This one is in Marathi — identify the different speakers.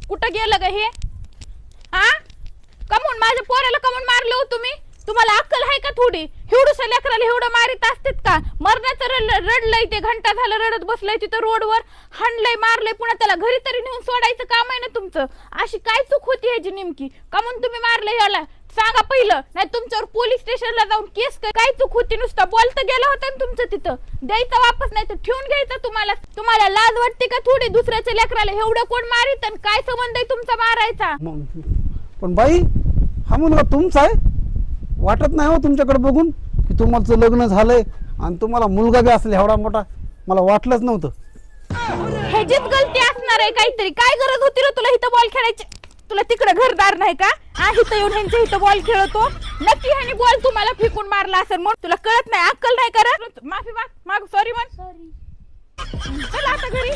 Speaker 1: कुठं गेलं ग हे? हा कमून माझ्या पोराला कमून मारलं हो तुम्ही? तुम्हाला अक्कल आहे का थोडी? एवढूसा लेकराला एवढं मारित असतात का? मरणाचं रडलंय ते, घंटा झालं रडत बसलंय तिथं रोडवर, हाणलंय मारलंय, पुन्हा त्याला घरी तरी नेऊन सोडायचं काम आहे ना तुमचं. अशी काय चूक होती ह्याची नेमकी? कमून तुम्ही मारलंय याला सांगा पहिलं, नाही तुमच्यावर पोलीस स्टेशनला जाऊन केस काय चूक होती? नुसतं बोलता गेलं होतं ना तुमचं तिथं, द्यायचं वापस नाही तर ठेवून घ्यायचं. तुम्हाला लाज वाटते का थोडी? दुसऱ्याच्या लेकराला एवढं कोण मारित आणि काय संबंध आहे तुमचा मारायचा?
Speaker 2: पण बाई हा मुलगा तुमचा आहे? वाटत नाही हो तुमच्याकडे बघून की तुमचं लग्न झालंय आणि तुम्हाला मुलगा बी असेल एवढा मोठा. मला वाटलंच नव्हतं.
Speaker 1: ह्याचीच गलती असणार आहे काहीतरी. काय गरज होती रे तुला इथं बॉल खेळायची? तुला तिकडे घरदार नाही का? इथं येऊन ह्यांच्या इथं बॉल खेळतो. नक्की ह्यानी बॉल तुम्हाला फेकून मारला असेल म्हणून तुला कळत नाही, अक्कल नाही करत. माफी माग सॉरी म्हण. चला आता घरी.